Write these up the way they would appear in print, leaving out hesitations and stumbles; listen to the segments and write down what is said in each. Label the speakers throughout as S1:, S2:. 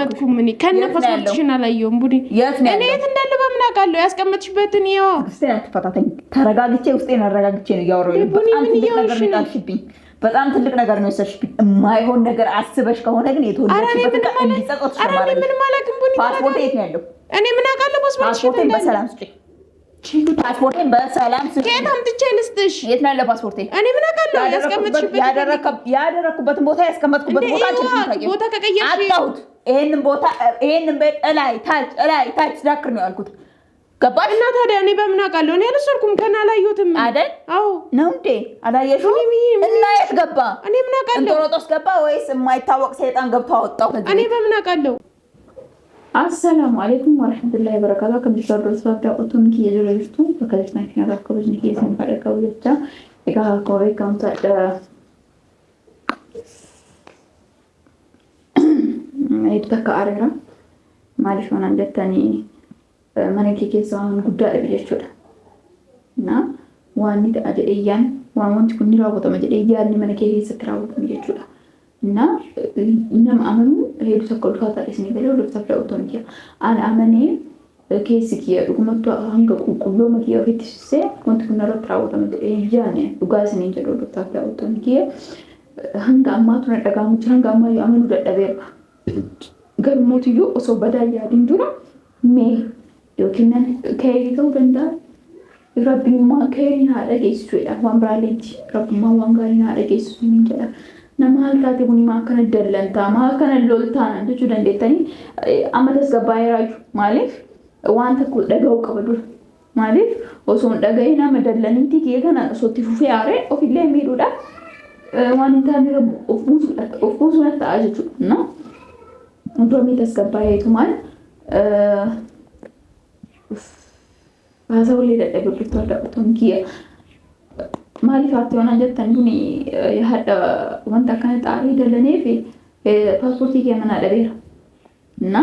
S1: አላስቀመጥኩም እኔ ከነ ፓስፖርትሽን አላየሁም ቡዲ እኔ የት እንዳለ በምን አውቃለሁ ያስቀመጥሽበትን ይኸው
S2: እስቲ አትፈታተኝ ተረጋግቼ ውስጤን አረጋግቼ ነው ያወራው በጣም ትልቅ ነገር ነው የወሰድሽብኝ የማይሆን ነገር አስበሽ ከሆነ ግን የተወለድሽበት እንዲጸጸት
S1: አራኔ ምን ማለት ቡዲ
S2: ፓስፖርት የት ነው ያለው
S1: እኔ ምን አውቃለሁ
S2: ፓስፖርቴን በሰላም ስጪኝ ፓስፖርቴን በሰላም ስጪኝ
S1: ከየት አምጥቼ ልስጥሽ
S2: የት ነው ያለው ፓስፖርቴ
S1: እኔ ምን አውቃለሁ ያስቀመጥሽበት
S2: ያደረኩበትን ቦታ ያስቀመጥኩበት ቦታ
S1: ቦታ ከቀየርሽ
S2: አጣሁት ይሄንን ቤት እላይ ታች ዳክር ነው ያልኩት ገባሽ
S1: እና ታዲያ እኔ በምን አውቃለሁ እኔ አልወሰድኩም ከና አላየሁትም
S2: አይደል
S1: አዎ
S2: ነው እንዴ አላየሽው እና የት ገባ
S1: እኔ ምን አውቃለሁ
S2: እንጦሮጦስ ገባ ወይስ የማይታወቅ ሰይጣን ገብቶ አወጣው ከዚህ
S1: እኔ በምን አውቃለሁ
S3: السلام عليكم ورحمة الله وبركاته كم تشرب الصباح تأكلون كي يجلسون فكذا فينا ركوبز نكيس من فرق وجدتا إذا كوي كم تأ يتذكر أريرا ما أعرف أنا عندك تاني mana kee waan guddaa dhabe jechuudha. Na waan ni ajaa'ibaan waan wanti kun ni raawwatama jedhee yaadni mana kee keessatti raawwatame jechuudha. Na nama amanu hedduu tokko ulfaataa isin galee ulfaata fudhatuun kiyya. Ani amanee keessi kiyya dhugumattu hanga qulqullooma kiyya ofitti sisee wanti kun irratti raawwatama jedhee yaadni dhugaa isiniin jedhu ulfaata fudhatuun kiyya. Hanga ammaatu na dhaga'amu jira hanga ammaa amanuu dadhabeera. Garumootiyyuu osoo badaa yaadiin dura mee yookiin keerii ta'uu danda'a. Rabbimmaa keerii haadha geessisuudha. Waan biraalleetti rabbimmaa waan gaarii haadha geessisu hin jedha. Nama haal taate kun maa kana dallantaa maa kana loltaan jechuu dandeettanii amma tasgabbaa'ee raaju maaliif waan tokko dhaga'uu qaba dura. Maaliif osoo hin dhaga'in nama dallanitti kiyya kana osoo itti fufee aaree ofillee miidhuudha. Waan hin taane of buusuudhaaf ta'a jechuudha. Dura mee tasgabbaa'eetu maal Bahasa boleh tak begitu ada utangkia. Mari hati orang jatuh ni ada orang takkan tarik dalam ni pasport dia mana ada ber. Na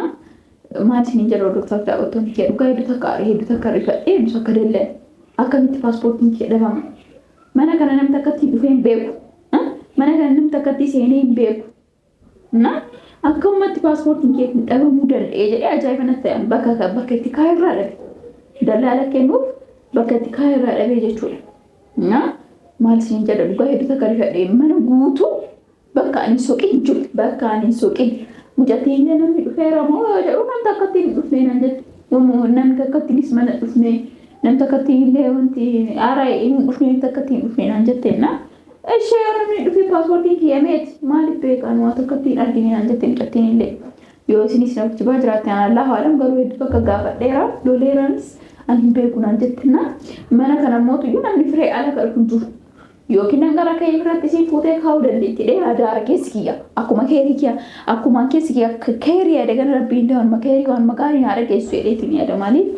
S3: mari ni jadi orang tak ada utangkia. Bukan itu tak kari itu tak ada. Akan itu pasport ni ada bang. Mana kan nama tak kati bukan beku. Mana kan nama tak kati sini beku. Na akan mati pasport ni ada mudah. Jadi aja mana tak baka tikai berada. Dalala kenuf bakka itti kaayirraa dhabee jechuudha. Na maal isin jedha dhugaa hedduu takka rifadhee mana guutuu bakka ani soqin jiru bakka ani soqin mucattii illee namni dhufeera moo jedhu namni akkatti hin dhufnee nan jette namni akkattiinis mana dhufnee namni akkatti illee wanti aaraa hin dhufnee akkatti hin dhufnee nan jette na ishee namni dhufee paaspoortiin kiyyameeti maaliif beekan waan akkatti hin argine nan jette mucattiin illee yoo isinis namichi baa jiraatan Allah haadham garuu hedduu bakka gaafadheera loleeraanis ani beekun anjettina mana kana mootu namni firee ala kan jiru yookiin angara kee irratti si fuutee kaa'uu dandeetti dhee aadaa keessikiya akkuma keerikiya akkuma keessikiya keeriya dagan rabbiin dhaan makeeri waan maqaan haadha keessu jedheetiin yaada maaliif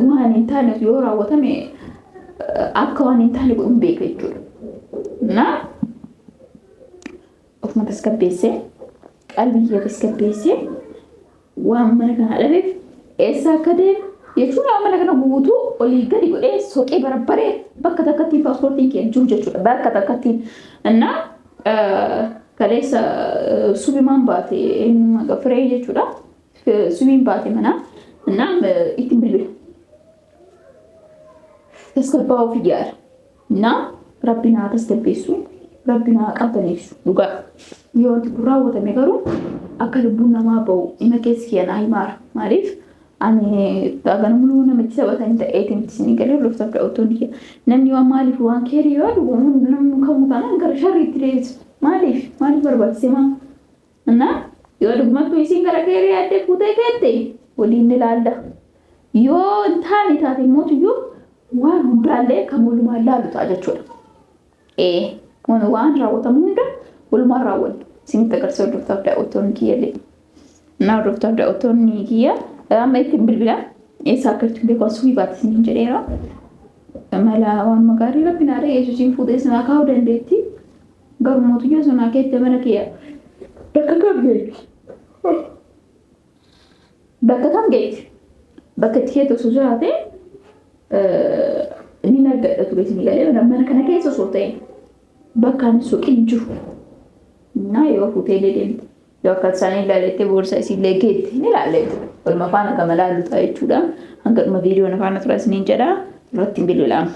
S3: waan hin taane yoo raawwatame akka waan hin taane godhuun beeka jechuudha. Na ofuma tasgabbeessee qalbii kiyya tasgabbeessee waan mana kana dhabeef eessa akka deemu jechuudha amma kana guutuu olii gadi godhee soqee barbaree bakka takkatti paaspoortiin kee jiru jechuudha bakka takkatti na kaleessa subimaan baate firee jechuudha subiin baate mana na ittiin bilbila tasgabbaa ofii yaada na rabbinaa tasgabbeessu rabbinaa qabbaneessu dhugaa yoo wanti kun raawwatame garuu akka lubbuun namaa bahu ima keessi kiyyanaa himaara maaliif ani tagan mulu namichi sabatan ta'eetiin isin galee lufta fudhatuun namni waan maaliif waan keerii yoo dhugu namni kamuu taanaan gara sharriitti deebisu maaliif barbaachise maa na yoo dhugumatti isin gara keerii addee fuutee keette waliin ilaalla yoo taane taate mootiyyuu waan hundaallee kan walumaan laalu ta'a jechuudha. Waan raawwatamu hunda walumaan raawwannu isinitti agarsiisa lufta fudhatuun kiyyallee na lufta fudhatuun kiyya. Amma ittiin bilbila eessa akka ittiin beeku asii baate isin jedheera. Mala waan magaarii rabbina dha yesuusiin fuutee sanaa kaa'uu dandeetti. Garuu mootiyyoo sanaa keessa mana kiyya bakka kam geessi? Bakka kam geessi? Bakka itti keessa osoo jiraate ni naggadha ture isin galee mana kana keessa osoo ta'e bakka ani soqin jiru. Na yoo fuutee deemte yoo akka isaanii ilaaleetti boorsaa isiillee geetti ni ilaalle waluma faana gama laallu ta'a jechuudha. Hanga dhuma viidiyoon faana tura isiniin jedha irratti hin bilbilamu.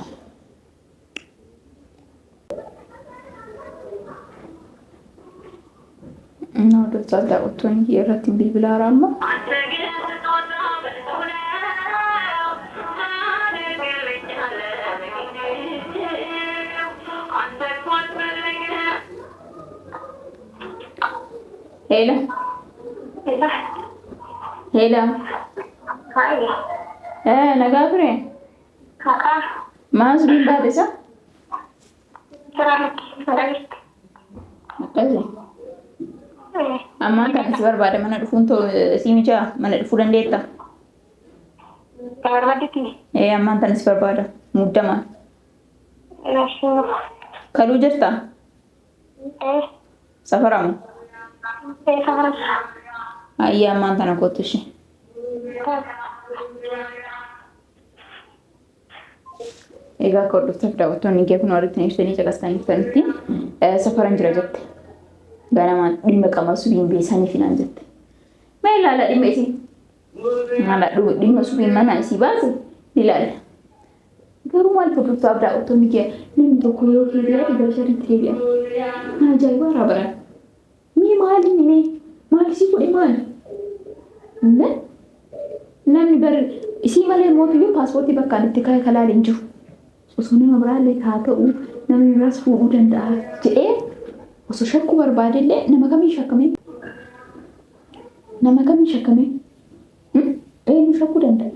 S3: Hordoftoota daawwattoonni irratti hin bilbilaa amma. Hello. Hello.
S4: Hai.
S3: Nagaa ture?
S4: Kakak.
S3: Maas bimbaa isa?
S4: Serang.
S3: Akkasi. Ammaan kan si barbaada mana dhufuun si mijaa mana dhufuu dandeetta?
S4: Barbaadetti.
S3: Ammaan kan si barbaada muddamaan.
S4: Nasiinu.
S3: Kaluu jirta? Safaramu?
S4: Safaras.
S3: Ayyaa ammaan kana kottu ishee. Egaa akka hordoftoota daawwattoonni kee kun walitti neeftanii caqasanii turanitti safaran jira jette. Ganamaan dhimma qaama subiin beesanii finaan jette. Mee ilaala dhimma isii? Maala dhimma subiin mana isii baase ilaala. Garuu maal hordoftoota daawwattoonni kee namni tokko yoo keebiyaa dhibba shanitti deebi'a. Ajaa'iba haaraa baran. Mee maali mee? Maali si godhe maali? Namni bari isii malee mootiyyuu paaspoortii bakkaan itti ka'e kalaalee hin jiru. Osoo nama biraallee haa ta'u namni biraas fuudhuu danda'a jedhee osoo shakkuu barbaadellee nama kamiin shakkame? Nama kamiin shakkame? Eenyu shakkuu danda'a?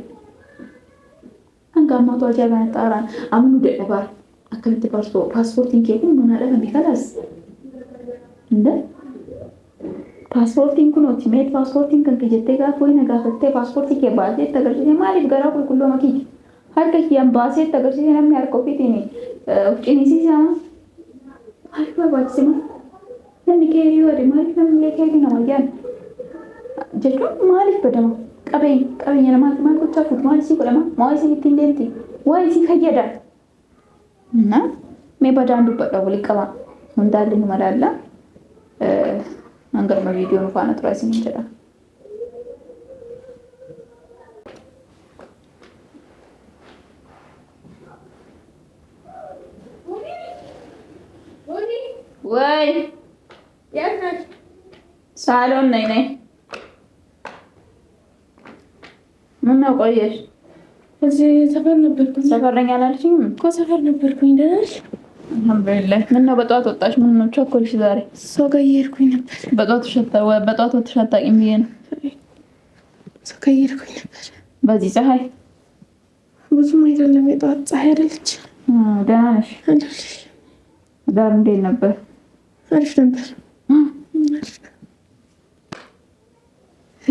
S3: Hanga ammaatu ajaa'ibaan xaaraan amanuu dadhabaa akkamitti paaspoortiin kee kun manaa dhabame kalaas? Paaspoortiin kun otimeet paaspoortiin kan jettee gaafa wayina gaafattee paaspoortii kee baasee agarsiisee maaliif garaa qulqulluu makii harka kiyyaan baasee agarsiisee namni harka ofiitiin of ciniisiisama maaliif barbaachisema namni keerii wade maaliif namni keerii nama yaan jechuun maaliif badama qabeenya namaati maal gochaa fuutu maal isii godhama maa isin ittiin deemti waa isii fayyada na mee badaan dubbadha walii qaba hundaallee nu madaalla Anggar video nu faana tura isiniin jedha. Woi.
S1: Yes.
S3: Salon nai. ምነው ቆየሽ?
S1: እዚህ ሰፈር ነበርኩኝ።
S3: ሰፈር ነኝ አላልሽኝም?
S1: እኮ ሰፈር ነበርኩኝ። ደህና ነሽ?
S3: አልሐምዱሊላህ። ምነው በጠዋት ወጣሽ? ምነው ቸኮልሽ ዛሬ?
S1: ሰው ጋር እየሄድኩኝ ነበር።
S3: በጠዋት ወጥተሽ አታውቂም ብዬ ነው።
S1: ሰው ጋር እየሄድኩኝ ነበር።
S3: በዚህ ፀሐይ?
S1: ብዙም አይደለም፣ የጠዋት ፀሐይ አይደለች።
S3: ደህና ነሽ?
S1: አይደለሽ?
S3: ዛሬ እንዴት ነበር?
S1: አሪፍ ነበር።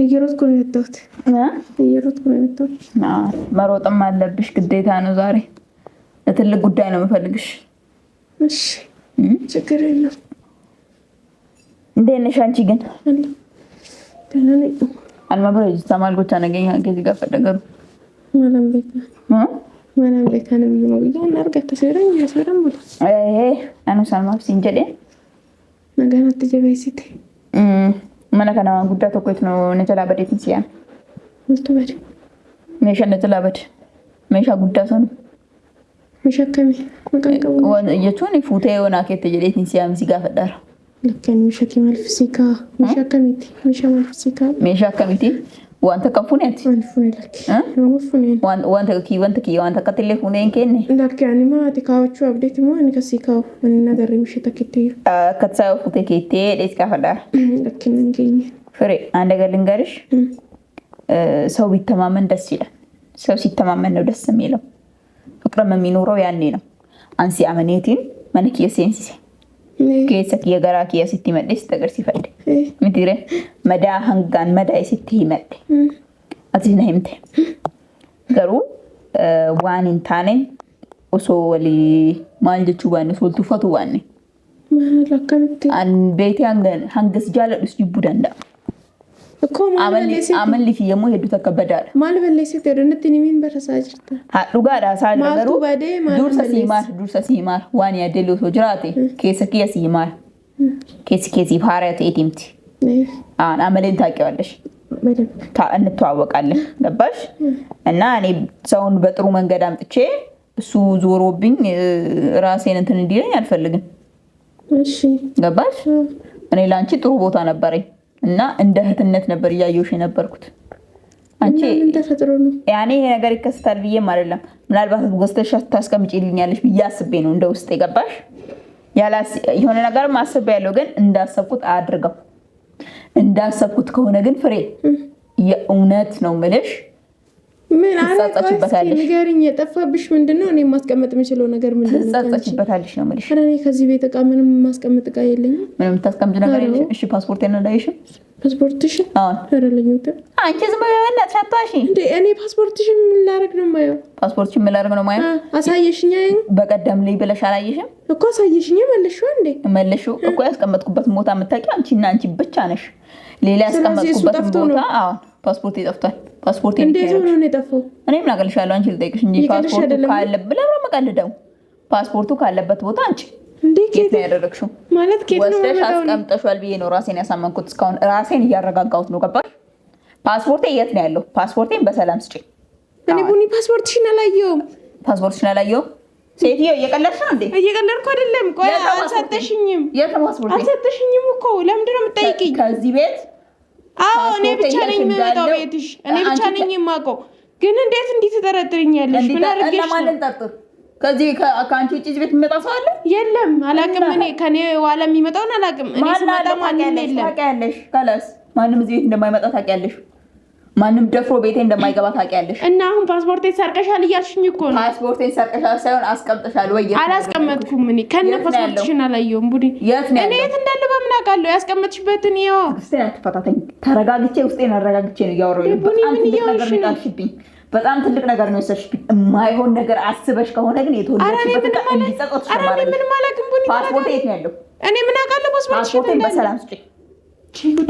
S1: እየሮጥኩ ነው የመጣሁት። እየሮጥኩ ነው የመጣሁት።
S3: መሮጥም አለብሽ፣ ግዴታ ነው። ዛሬ ለትልቅ ጉዳይ ነው የምፈልግሽ።
S1: እሺ፣ ችግር የለም።
S3: እንዴት ነሽ አንቺ ግን?
S1: ደህና ነኝ።
S3: አልማብረጅ ተማልጎቻ ነገኛ ከዚህ ጋር ፈደገሩ
S1: ማለም ቤታ ነው ነው ይላል አርገት ተሰረኝ ያሰረም ብሎ
S3: አኑ ሰልማፍ ሲንጀዴ
S1: ነገና ተጀበይሲት
S3: mana kana guddaa tokkotu no najala badeetiin siyaan
S1: multu bade
S3: meeshaa najala bade meeshaa guddaa sun
S1: meeshaa kamii maqaan qabu
S3: jechuun fuutee onaa keette jedheetiin siyaam si gaafadhaara
S1: lakkan meeshaa maal fisikaa meeshaa kamiiti meeshaa maal fisikaa
S3: meeshaa kamiiti wanta kan funeeti wanta akka illee funeen kenne
S1: lakkan maati kaawachuu abdeeti moo ani kasii kaawu ani nagarree meeshaa takkitti
S3: akka isaa fuutee keettee dhees gaafadhaara
S1: lakkin hin geenye
S3: ፍሬ አንድ ነገር ልንገርሽ ሰው ቢተማመን ደስ ይላል ሰው ሲተማመን ነው ደስ የሚለው ፍቅርም የሚኖረው ያኔ ነው አንሲ አመኔቲን ማንኪየ ሴንሲሴ ከሰክ የጋራ kiya sitti madde stagar sifadde mitire mada hangan mada sitti madde atina himte garu waan intane oso wali maal jechu baane soltu fatu waane
S1: lakkanti
S3: an beeti hangas jaaladus jibbu danda amalli fi yemmuu hedduu takka badaadha.
S1: Maal balleessite odonatti nimiin barasaa jirta?
S3: Haa dhugaadha saa jira garuu dursa siimaar waan yaaddeellee osoo jiraate keessa kiyya siimaar keessi keessiif haaraa ta'e timti
S2: አመሌን ታውቂዋለሽ እንተዋወቃለን ገባሽ እና እኔ ሰውን በጥሩ መንገድ አምጥቼ እሱ ዞሮብኝ ራሴን እንትን እንዲለኝ አልፈልግም
S1: እሺ
S2: ገባሽ እኔ ላንቺ ጥሩ ቦታ ነበርኝ እና እንደ እህትነት ነበር ያየውሽ የነበርኩት አንቺ
S1: ምን ተፈጥሮ ነው
S2: ያኔ ይሄ ነገር ይከሰታል ብዬም አይደለም ምናልባት ወስተሽ ታስቀምጪልኛለሽ ብዬ አስቤ ነው እንደ ውስጥ የገባሽ ያላስ የሆነ ነገር ማሰብ ያለው ግን እንዳሰብኩት አድርገው እንዳሰብኩት ከሆነ ግን ፍሬ የእውነት ነው ምልሽ
S1: ምን አረጋችበታለሽ ንገሪኝ የጠፋብሽ ምንድነው እኔ ማስቀመጥ የምችለው ነገር ምንድነው
S2: ተጻጻችበታለሽ ነው ምልሽ
S1: እኔ ከዚህ ቤት እቃ ምንም ማስቀመጥ እቃ የለኝም
S2: ምንም ታስቀምጭ ነገር የለሽ እሺ ፓስፖርቴን እንዳይሽ
S1: ፓስፖርትሽ አይደለኝም
S2: አንቺ ዝም ብለሽ አታሽ
S1: እንዴ እኔ ፓስፖርትሽን ምን ላደርግ ነው ማየው
S2: ፓስፖርትሽን ምን ላደርግ ነው ማየው
S1: አሳየሽኝ
S2: በቀደም ላይ ብለሽ አላየሽም
S1: እኮ አሳየሽኝ መልሽው እንዴ
S2: መልሽው እኮ ያስቀመጥኩበት ቦታ የምታውቂው አንቺና አንቺ ብቻ ነሽ ሌላ ያስቀመጥኩበት ቦታ አዎ ፓስፖርት ይጠፍቷል ፓስፖርት
S1: እንዴት ሆኖ ነው የጠፋው
S2: እኔ ምን አገልሻለሁ አንቺ ልጠይቅሽ እንጂ ፓስፖርቱ ካለበት ለምን መቀልደው ፓስፖርቱ ካለበት ቦታ አንቺ እንዴት ነው ያደረግሽው
S1: ማለት ከየት ነው
S2: ወስደሽ አስቀምጠሻል ብዬ ነው ራሴን ያሳመንኩት እስካሁን ራሴን እያረጋጋሁት ነው ገባሽ ፓስፖርቴ የት ነው ያለው ፓስፖርቴን በሰላም ስጪ
S1: እኔ ቡኒ ፓስፖርትሽን አላየሁም
S2: ሴትዮ እየቀለድሽ ነው እንዴ
S1: እየቀለድኩ አይደለም ቆይ አልሰጠሽኝም
S2: የት ነው ፓስፖርቴ
S1: አልሰጠሽኝም እኮ ለምንድን ነው የምትጠይቂኝ
S2: ከዚህ ቤት
S1: አዎ እኔ ብቻ ነኝ የምመጣው ቤትሽ እኔ ብቻ ነኝ የማውቀው ግን እንዴት እንዲህ ትጠረጥሪኛለሽ ምን አድርገሽ ነው
S2: ለማን ልጠርጥር ከዚህ ከአንቺ ውጪ ቤት የሚመጣ ሰው አለ
S1: የለም አላውቅም እኔ ከኔ ኋላ የሚመጣውን አላውቅም እኔ ስመጣ ማንም የለም
S2: ታውቂያለሽ ካላስ ማንም እዚህ ቤት እንደማይመጣ ታውቂያለሽ ማንም ደፍሮ ቤቴ እንደማይገባ ታውቂያለሽ
S1: እና አሁን ፓስፖርቴን ሰርቀሻል እያልሽኝ እኮ ነው
S2: ፓስፖርቴን ሰርቀሻል ሳይሆን አስቀምጠሻል ወይ
S1: አላስቀመጥኩም እኔ ከነ ፓስፖርትሽን አላየሁም ቡዲ እኔ የት እንዳለ በምን አውቃለሁ ያስቀመጥሽበትን ይኸው
S2: እስቲ አትፈታተኝ ተረጋግቼ ውስጤን አረጋግቼ ነው ያወራሁኝ በጣም ትልቅ ነገር ነው የወሰድሽብኝ የማይሆን ነገር አስበሽ ከሆነ ግን የተወለድሽበት እንዲጸጸትሽ ማለት
S1: ምን ማለት ቡኒ
S2: ፓስፖርት የት ነው ያለው
S1: እኔ ምን አውቃለሁ
S2: ፓስፖርቴን በሰላም ስጪ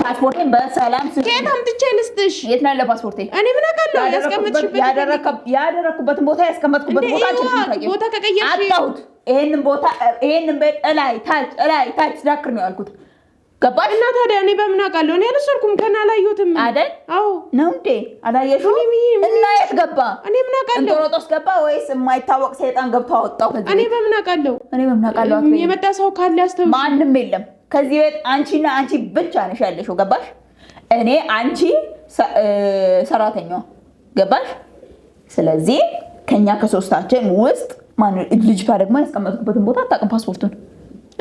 S2: ፓስፖርቴን በሰላም ስጪ
S1: ከየት አምጥቼ ልስጥሽ
S2: የት ነው ያለው ፓስፖርቴ
S1: እኔ ምን አውቃለሁ ያስቀመጥሽበት
S2: ያደረኩበትን ቦታ ያስቀመጥኩበት ቦታ
S1: ቦታ ከቀየርሽ
S2: አጣሁት ይሄንን ቤት እላይ ታች ዳክር ነው ያልኩት ገባሽ
S1: እና ታዲያ እኔ በምን አውቃለሁ እኔ አልወሰድኩም ከና አላየሁትም
S2: አይደል
S1: አዎ
S2: ነው እንዴ አላየሽው እና የት ገባ
S1: እኔ ምን አውቃለሁ
S2: እንጦሮጦስ ገባ ወይስ የማይታወቅ ሰይጣን ገብቶ አወጣው ከዚህ
S1: እኔ በምን አውቃለሁ የመጣ ሰው ካለ ያስተውል
S2: ማንም የለም ከዚህ ቤት አንቺና አንቺ ብቻ ነሽ ያለሽው ገባሽ እኔ አንቺ ሰራተኛዋ ገባሽ ስለዚህ ከኛ ከሶስታችን ውስጥ ማን ልጅቷ ደግሞ ያስቀመጥኩበትን ቦታ አታውቅም ፓስፖርቱን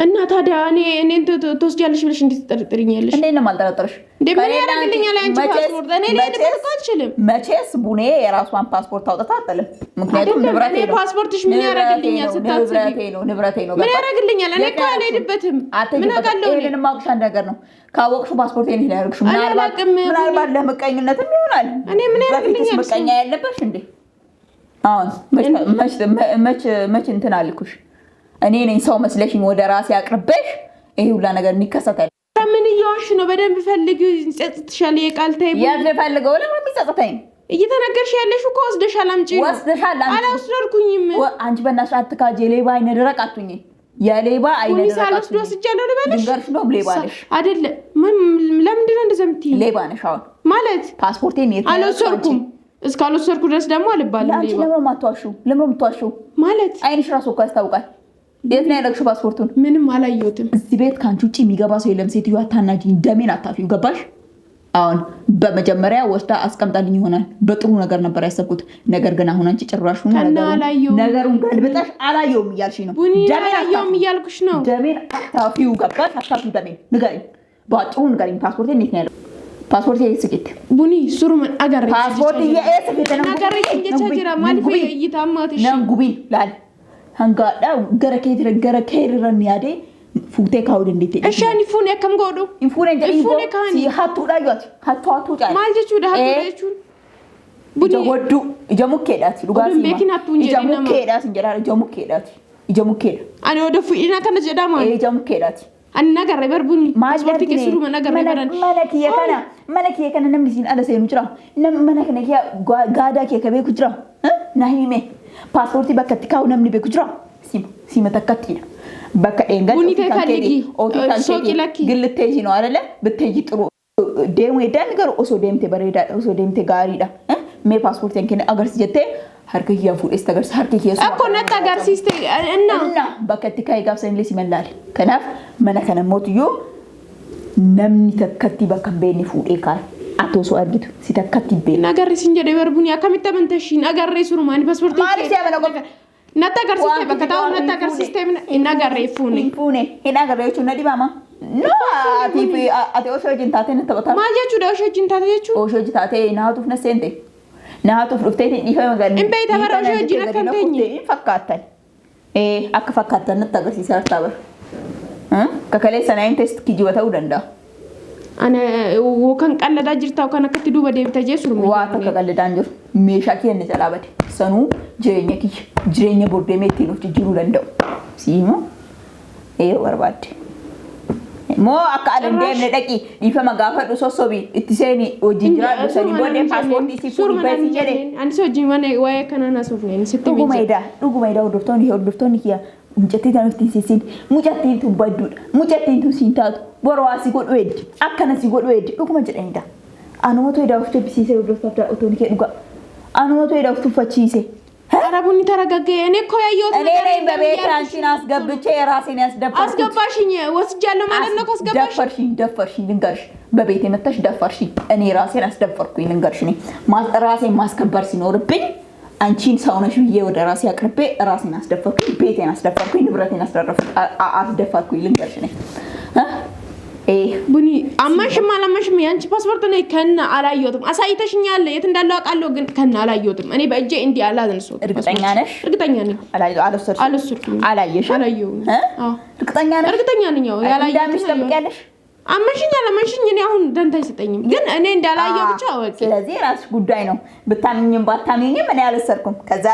S1: እና ታዲያ እኔ ተወስጃለሽ ብለሽ እንዴት ትጠርጥሪኛለሽ
S2: እንዴ ነው ማልጠረጥርሽ
S1: ምን ያደርግልኛል አንቺ ፓስፖርት እኔ ልደርስ አልችልም
S2: መቼስ ቡኔ የራሷን ፓስፖርት አውጥታ አጥልም ምክንያቱም ንብረቴ ነው
S1: ፓስፖርትሽ ምን ያደርግልኛል ስታስቢ
S2: ንብረቴ ነው
S1: ምን ያደርግልኛል እኔ እኮ አልሄድበትም ምን አውቃለሁ
S2: እኔን ማውቅሻ ነገር ነው ካወቅሽው ፓስፖርቴን ያደርግሽው ምናልባት ለምቀኝነትም ይሆናል
S1: እኔ ምን ያደርግልኛል
S2: ምቀኛ ያለበሽ እንዴ አሁን መች እንትን አልኩሽ እኔ ነኝ ሰው መስለሽኝ ወደ ራሴ አቅርበሽ ይሄ ሁላ ነገር እንከሰታል
S1: ምን እየዋሽ ነው በደንብ ፈልጊው እንጸጽትሻል የቃልታይ
S2: ያልፈልገው ለምን የሚጸጽተኝ
S1: እየተነገርሽ ያለሽ እኮ ወስደሻል አምጪ አላወስደልኩኝም
S2: አንቺ በእናትሽ አትካጄ ሌባ አይነ ደረቅ አትሁኚ የሌባ አይነ ደረቅ
S1: ሳልወስድ ወስጃለሁ ልበልሽ
S2: ድንገርሽ ነው ሌባ ነሽ
S1: አይደለ ለምንድን ነው እንደዛ የምትይኝ
S2: ሌባ ነሽ አሁን
S1: ማለት
S2: ፓስፖርቴን የት
S1: አልወሰድኩም እስካልወሰድኩ ድረስ ደግሞ አልባልም
S2: ሌባ ለምን የምትዋሺው
S1: ማለት
S2: አይንሽ ራሱ እኮ ያስታውቃል የት ነው ያደረግሽው ፓስፖርቱን
S1: ምንም አላየሁትም
S2: እዚህ ቤት ካንቺ ውጪ የሚገባ ሰው የለም ሴትዮዋ አታናጂኝ ደሜን አታፊው ገባሽ አሁን በመጀመሪያ ወስዳ አስቀምጣልኝ ይሆናል በጥሩ ነገር ነበር ያሰብኩት ነገር ግን አሁን አንቺ ጭራሹን ነገሩን ገልብጠሽ አላየውም እያልሽኝ ነው
S1: ደሜን አላየውም እያልኩሽ ነው
S2: ደሜን አታፊው ገባሽ አታፊው ደሜን ንገሪኝ በአጭሩ ንገሪኝ ፓስፖርቴ እንዴት ነው ያለው ፓስፖርቴ የስቂት
S1: ቡኒ ሱሩምን አጋር
S2: ፓስፖርቴ የስቂት ነው
S1: አጋር እንጀቻጅራ ማልፈ ይታማትሽ
S2: ነንጉቢን ላል hangaadha gara keetirran yaade fuutee kaawud እንዴት
S1: እሺ ፉኔ ከም ጎዶ
S2: ፉኔ እንጂ hattuudha yoti hattu caala
S1: maal jechuudha hattu jechuun
S2: buni woddu ijamukkeedhaati dhugaasi ijamukkeedhaas injera ijamukkeedha
S1: ani oda fuudhina kana jedhama
S2: ijamukkeedhaati
S1: ani nagarre barbuni paaspoortii keessu nagarre baran
S2: mana kee kana namni siin ala seenu jira mana kana kee gaadaa kee kabee ku jira na hime paaspoortii bakka itti kaa'u namni beeku jira sima takkattiidha bakka dhenga
S1: Buni kee falligi.
S2: Soqi lakki gilteeji no arale bitteeji xuru deemu edan gar oso deemte bareeda oso deemte gaariidha mee paaspoortiin kenne agarsi jettee harka kiyyaa fuudhes agarsi harki kiyyaa
S1: Akko natti agarsiiste
S2: inna bakka itti kaayee gaafsan illee si mallaale kanaaf mana kana mootiyyoo namni takkatti bakka beeni fuudhee kaay atoo soo argitu si takkatti beeni
S1: nagarrisin jedhee barbuni akkamitti amantashiin agarree surumaan paaspoortii
S2: maaliif si amana qofa
S1: natti agarsiiste bakka taa'u natti agarsiiste hin agarree fuune
S2: hin agarree jechuun na dhibama no ati osoo wajjin taatee natti taphataa
S1: maal jechuudha osoo wajjin taatee jechuudha
S2: osoo wajjin taatee naatuuf na seente naatuuf dhuftee dhiifama magaalaa
S1: hin beeyta bara osoo wajjin akka hin teenye
S2: hin fakkaatan akka fakkaatan natti agarsiisaa hartaa bara kakalee sanaa hin teessi kijiba ta'uu danda'a.
S1: Ana wokan qalladaa jirta kan akkatti duuba deebita jeesuru
S2: waa takka qalladaan jiru meeshaa kiyyanne jalaa bade sanuu jireenya bordee meettiin of jijjiiruu danda'u siima barbaadde moo akka adan deemne dhaqi dhiifama gaafadhu sossobii itti seeni wajjin jiraadhu sanii booddee paaspoortii si fuudhi beeksii jedhe
S1: anis wajjin mana waa'ee kana naasuufne sitti
S2: dhuguma edaa hordoftoonni kiyya mucattii tanuftiin siisiin mucattiin tun badduudha mucattiin tun siin taatu borowaa si godhu eddi akkana si godhu eddi dhuguma jedhanidha anumatu edaa of tebbisiisee hordoftoota otoon kee dhuga anumatu edaa of tuffachiise
S1: Arabuni taragaggee እኔ እኮ ያየሁት
S2: ነገር እኔ በቤት አንቺን አስገብቼ ራሴን ያስደፈርኩ
S1: አስገባሽኝ ወስጃለሁ ማለት ነው ካስገባሽ
S2: ደፈርሽኝ ልንገርሽ በቤት የመጣሽ ደፈርሽኝ እኔ ራሴን አስደፈርኩኝ ልንገርሽ እኔ ራሴን ማስከበር ሲኖርብኝ አንቺን ሰውነሽ ብዬ ወደ ራሴ አቅርቤ ራሴን አስደፈርኩኝ ቤቴን አስደፈርኩኝ ንብረቴን አስደፈርኩኝ ልንገርሽ እኔ
S1: ቡኒ አማሽም አላማሽም ያንቺ ፓስፖርት ነው ከነ አላየሁትም አሳይተሽኛል የት እንዳለው አውቃለሁ ግን ከነ አላየሁትም እኔ በእጄ እንዲ አላዘንሶት
S2: እርግጠኛ ነሽ
S1: እርግጠኛ ነኝ
S2: አልወሰድሽም አላየሽ
S1: አላየሁም
S2: እርግጠኛ ነኝ
S1: ያላየሁት
S2: ተጠብቂያለሽ
S1: አማሽኝ አላማሽኝ እኔ አሁን ደንታ አይሰጠኝም ግን እኔ እንዳላየው ብቻ አወቂ
S2: ስለዚህ ራስሽ ጉዳይ ነው ብታምኝም ባታምኝም እኔ አልወሰድኩም ከዛ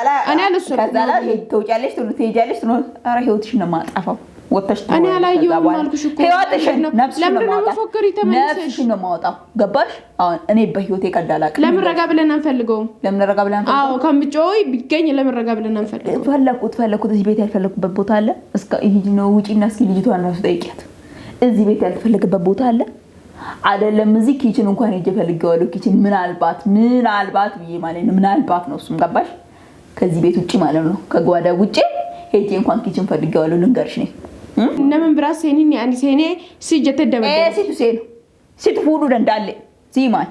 S2: ላይ ተውጫለሽ ትሄጃለሽ ኧረ ህይወትሽ ነው ማጣፋው ወጥተሽ
S1: እኔ አላየሁም አልኩሽ እኮ
S2: ህይወትሽን ነፍስሽን ነው ማውጣው ገባሽ አሁን እኔ በህይወቴ ቀዳላቅ
S1: ለምን ረጋ ብለን አንፈልገውም አዎ ከምጮይ ቢገኝ ለምን ረጋ ብለን አንፈልገውም
S2: ፈለኩት እዚህ ቤት ያልፈለኩበት ቦታ አለ እስከ ይሄ ነው ውጪና እስኪ ልጅቷን ራሱ ጠይቂያት እዚህ ቤት ያልፈለገበት ቦታ አለ አይደለም እዚህ ኪችን እንኳን ሄጄ ፈልጌዋለሁ ኪችን ምናልባት ብዬ ማለት ነው ምናልባት ነው እሱም ገባሽ ከዚህ ቤት ውጪ ማለት ነው ከጓዳ ውጪ ሄጄ እንኳን ኪችን ፈልጌዋለሁ ልንገርሽ ነኝ
S1: ነምን ብራሴኒ ያኒ ሴኔ ሲጀተ ደበደ
S2: ሲቱ ፉዱ ደንዳለ ሲማን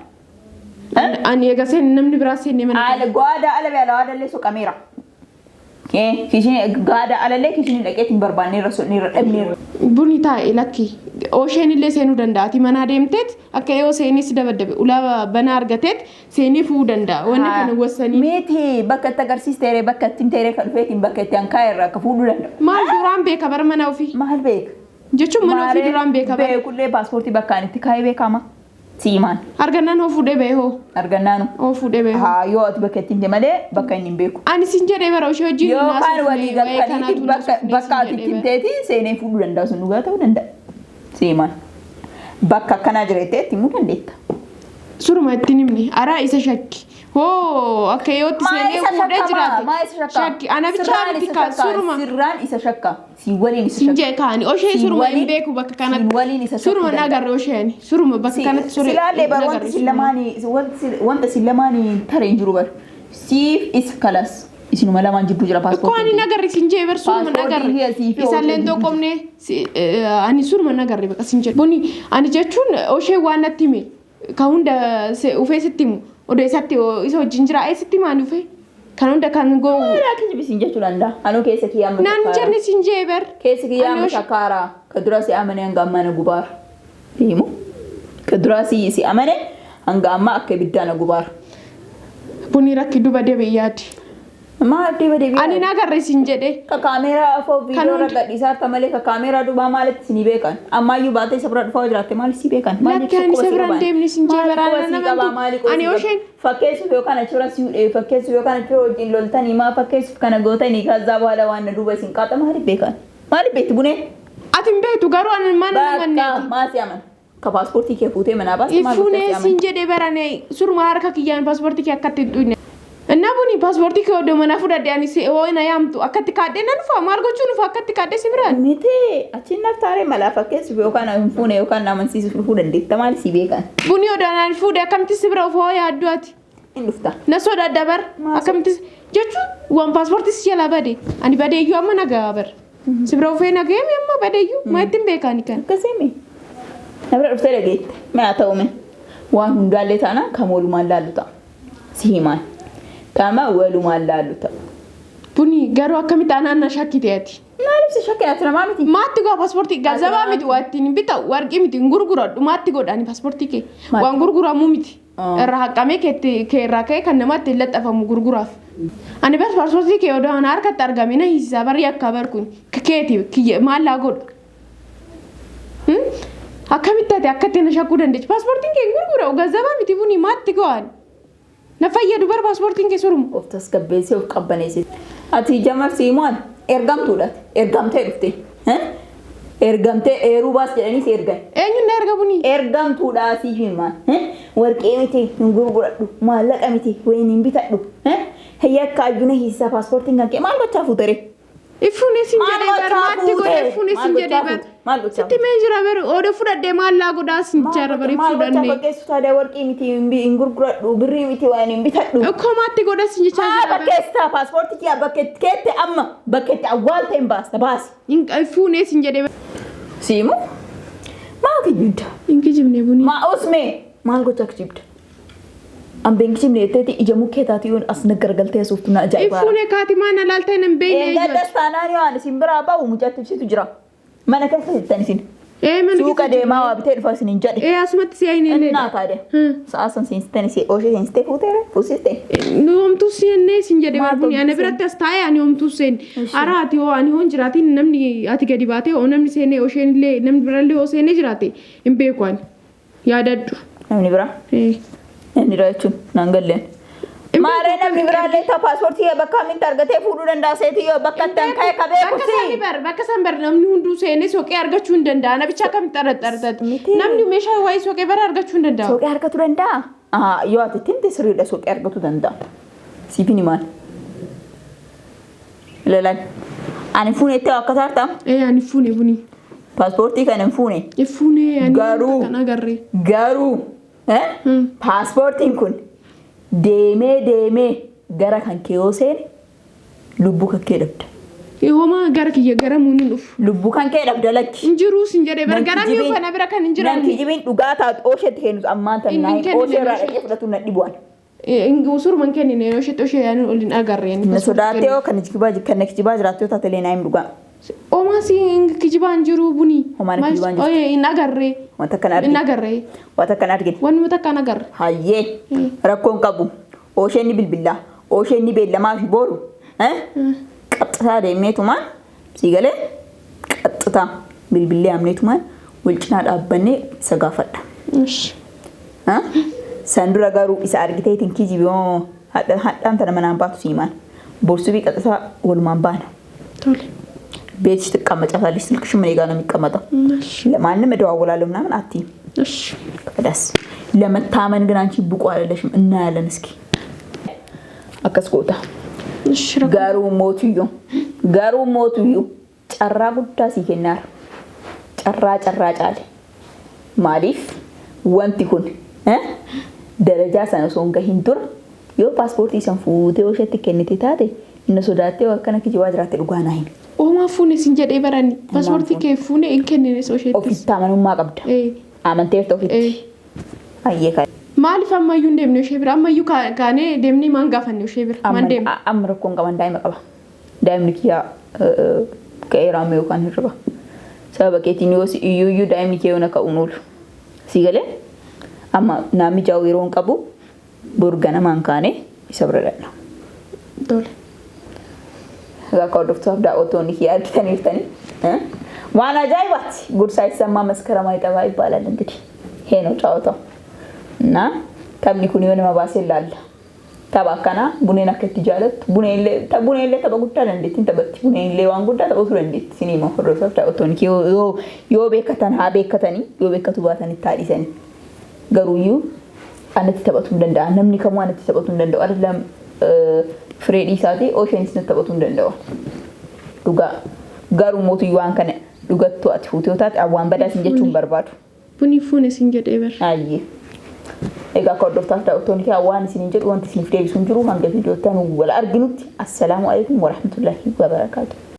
S1: አን የገሰን ነምን ብራሴኒ ምን
S2: አለ ጓዳ አለ ያለው አይደለ ሱ ካሜራ ኪችን ጓዳ አለለ ኪችን ደቄት በርባኔ ረሶኒ ረደምኔ
S1: ቡኒታ ኢላኪ ኦሼን ለሴኑ ደንዳቲ መና ደምቴት አከዮ ሴኒ ሲደበደበ ኡላ በና አርገቴት ሴኒ ፉ ደንዳ ወነ ከነ ወሰኒ
S2: ሜቴ በከተ ገርሲስቴሬ በከቲን ቴሬ ከልፌቲን በከቲያን ካይራ ከፉዱ ደንዳ
S1: ማል ዱራን ቤከ በርመናው ፊ
S2: ማል ቤክ
S1: ጀቹ መናው ፊ ዱራን ቤከ
S2: በኩሌ ፓስፖርት በካንቲ ካይ ቤካማ ሲማን
S1: አርገናን ሆፉዴ በይሆ
S2: አርገናን
S1: ሆፉዴ በይሆ
S2: ዮት በከቲን ደመለ በካኝን ቤኩ
S1: አኒ ሲንጀሬ በራው ሾጂ
S2: ናስ ካን ወዲ ገካኒ በካቲን ቴቲ ሴኔ ፉዱ ደንዳ ስኑ ጋተው ደንዳ ሲማን bakka kana jireetti muda ndeetta
S1: suruma ittinimni ara isa shakki ho akka yotti seenee fuudhee jiraate shakki ana bicha bitika suruma
S2: sirraan isa shakka si waliin isa shakka
S1: sinje kaani oshee suruma hin beeku bakka kanatti suruma nagarre osheeni suruma bakka kanatti sure
S2: silaalee bar wanta silamaani tareen jiru bar siif is kalas isinuma lamaan jidduu jira paaspoortii
S1: ko ani nagarre sinje ber suruma nagarre isalleen tokkomne ani suruma nagarre bakka sinje buni ani jechuun oshee waan natti hime ka hunda ufee sittimu odo isatti isa wajjin jira sitti maani ufee kan hunda kan go
S2: laakin bisin jechuu danda'a anu keessa kiyyaama
S1: nan jenne sinje ber
S2: keessa kiyyaama shakara kadura si amane hanga amana gubar himu kadura si amane hanga amma akka biddana gubar
S1: buni rakki duba debe yaati
S2: maal debe
S1: ani nagarre sinjede
S2: ka kamera afo video ragadisa tamale ka kamera duba malet sini bekan amma yu baate sabra dufa jiraate mal si bekan
S1: lakkan sabran demni sinje barana nama ani oshen
S2: fakkeessu yo kana chura si fakkeessu yo kana chura wajin loltani ma fakkeessu kana gootani kaza bala waan duba sin qata mal bekan mal bet bune
S1: atin betu garu an man manne
S2: ma si aman ka paaspoortii kee fuutee manaa baas
S1: maal ifune sinjede barane suruma harka kiyyan paaspoortii kee akkatti duune እና ቡኒ ፓስፖርት ከወደ መናፉ ዳዲያኒ ወይና ያምጡ አከት ካደና ንፋ ማርጎቹ ንፋ አከት ካደ ሲብራን
S2: ሚቴ አቺን ነፍታሬ መላፈከስ ቢዮካና እንፉኔ ዮካና መንሲስ ፍሩ እንዴት ተማል ሲቤካን
S1: ቡኒ ወዳናን ፉደ አከምት ሲብራው ፎ ያዷት
S2: እንዱፍታ
S1: ነሶ ዳዳበር አከምት ጀቹ ዋን ፓስፖርት ሲያላ በደ አኒ በደዩ አመና ጋበር ሲብራው ፌ ነገም የማ በደዩ ማይትም ቤካኒካን
S2: ከሰሚ ነብረ ፍተለጌት ማያተውም ዋን እንዳለታና ከሞሉ ማላሉታ ሲማን ታማ ወሉ ማላሉታ
S1: ቡኒ ገሩ አከሚታናና ሻኪቴቲ
S2: ናልስ ሻኪያት ለማሚቲ
S1: ማትጎ ፓስፖርት ገዘባ ሚት ዋቲን ቢታ ወርቂ ሚት እንጉርጉራዱ ማትጎ ዳኒ ፓስፖርት ከ ዋን ጉርጉራሙ ሚት ራቀሜ ከራከ ከነማት ለጠፈሙ ጉርጉራፍ አኒ ፓስፖርት ከ ወደ አና አርከ ተርጋሚና ሂሳበር ያካበርኩኝ ከኬቲ ማላጎድ አከሚታቲ አከቴነ ሻኩ ደንደች ፓስፖርት ከ እንጉርጉራው ገዘባ ሚት ቡኒ ማትጎዋን نفيا دوبر باسبورتين كسرهم.
S2: أفتح كبيسة وكبنيسة. أتي جمر سيمان إرجام تولت إرجام تعرفتي ها؟ إرجام إيروباس يعني سيرجع.
S1: إيه نرجع
S2: إرجام تولا سيفيمان ها؟ ورك إمتى نقول قرأ مالك إمتى وين نبيتك ها؟ هي كاجونه هيسا باسبورتين كم مال بتشافو تري.
S1: إفوني سنجدبر ماتي قول إفوني سنجدبر. ستي ميجرابر أوده فرد دمال لا قدا سنجرابر إفودني.
S2: مال بتشافو كيس تادا ورك إمتى إنغور قرأ وبري إمتى وين نبيتك.
S1: أكو ماتي قدا سنجرابر.
S2: بكيستا باسبورتي كيا بكيت كيت أما بكيت أول تيم باس تباس.
S1: إفوني سنجدبر.
S2: سيمو ما كجيد.
S1: إنك جبني بني.
S2: ما أسمع مال قد تكجيد. أم بينكش منيتة إجمو كتاتيون أصلا كرجلتها سوفتنا جايبا.
S1: إفوني كاتي ما نلالته نبين.
S2: إيه ده دستانانيو أنا سيمبرا أبا ومجاتب شيء تجرا. ما نكفي التانسين.
S1: إيه من.
S2: سوكا ده ما وابتدي فاسنين جدي.
S1: إيه أسمت سيني ليه.
S2: نا كاره. سأصلا سينستاني أوشي سينستي فوتره فوسيستي.
S1: نوم توسين ناس إنجدبر بني أنا برات أستاي أنا يوم توسين. أراتي هو أنا هون جراتي نمني أتي كدي باتي أو نمني سيني أوشين ليه نمني برالي أو سيني جراتي. إم بيكوان. يا داد.
S2: نمني برا.
S1: إيه.
S2: نمني رايتشون نانجلين. मारे ना मिवराले था पासपोर्ट थी अब कमी तरगते फूडू डंडा से थी अब कत्तन खाए कबे कुछ
S1: बकसंबर नमनी हुंडू से ने सोके अर्गचुन डंडा ना बिचा कम तरत नमनी मेशा वाई सोके बर अर्गचुन डंडा
S2: सोके अर्गचु डंडा हां यो आते तिंते सरीला सोके अर्गचु डंडा सीपिनी मान लेलन ani fune te akatarta
S1: ani fune buni
S2: passport थी कने फune
S1: ani
S2: garu पासपोर्ट थी kun deeme gara kan keeyoseen lubbu kan kee dhabda
S1: yooma gara kiyya gara muunin uf
S2: lubbu kan kee dhabda lakki
S1: injiru sinjade bar gara mi ufana bira kan injiran
S2: nan kijibin dhugaata ooshet heenu ammaan tan naay ooshe irraa dhaqee fudhatu na dhibuwan
S1: usur man kenni ne ooshet ooshe yaanu olin agarreen
S2: na sodaatee oo kan kijibaa jiraatee taatelee naayim dhugaa
S1: oma si kijibaa injiru buni
S2: omaan kijibaa injiru
S1: oye in agarree
S2: wanta kan argin
S1: in agarree
S2: wanta kan argin
S1: wanuma takka agarre
S2: hayyee rakkoon qabu ooshenni bilbilaa ooshenni beellamaa fi booru qaxxataa deemeetumaan siigalee qaxxataa bilbilee amneetumaan walcinaa dhaabbannee isa gaafadha. San dura garuu isa argiteetiin kijiboo hadhaan tana manaan baatu siimaan borsuu qaxxataa walumaan baana. ቤትሽ ትቀመጫታለሽ ስልክሽ ምን ጋር ነው የሚቀመጠው ለማንም እደዋወላለሁ ምናምን አትይ እሺ ከዳስ ለመታመን ግን አንቺ ብቁ አይደለሽም እናያለን እስኪ አከስቆታ እሺ ጋሩ ሞቱዩ ጨራ ጉዳ ሲከናር ጨራ ጫለ ማሊፍ ወንቲ ኩን ደረጃ ሰነሶን ገሂንቱር ዮ ፓስፖርት ይሰንፉቴ ወሸት ከነቴ ታቴ እነሱ ዳቴ ወከነ ከጅዋጅራት ልጓናይ
S1: Oma fune sinjade barani pasporti ke fune inkenne sosheti
S2: ofista manumma qabda amanteerto ofitti ayye ka
S1: maali famayyu demne shebira amayyu kaane demne man gafanne shebira man dem
S2: amra kon gaban daima qaba daimni kiya kaira me kan hirba sababa ketini wosi yu daimni ke ona ka unul sigale amma nami jawiron qabu burgana man kaane isabrala
S1: dole
S2: ጋር ዶክተር ዳኦቶኒ ያርክተኒርተኒ ዋና ጃይባት ጉድ ሳይሰማ መስከረም አይጠባ ይባላል እንግዲህ ይሄ ነው ጫውታው እና ታብሊኩን የሆነ ማባሰላል ታባካና ቡኔና ከትጃለት ቡኔለ ተበጉታል እንዴት እንተበት ቡኔለ ዋን ጉዳ ተበሱ እንዴት ሲኒማ ዶክተር ዳኦቶኒ ዮ ቤከተን ሀ ቤከተኒ ዮ ቤከቱ ባተን ታዲሰኒ ገሩዩ አንተ ተበቱ እንደንዳ ነምኒ ከማን ተበቱ እንደንዳ አይደለም fireedii isaatii osheenis taphatu hin danda'u. Dhugaa garuu mootii waan kana dhugattu ati fuutootaati awwaan badaa sin jechuun barbaadu.
S1: Buni fuune sin jedhee bar.
S2: Ayyee. Egaa kordoftaaf daawwattoonni kee awwaan isin jedhu wanti isiniif deebisuun jiru hanga viidiyoo tan wal arginutti. Assalaamu alaykum wa rahmatullahi wa barakaatuh.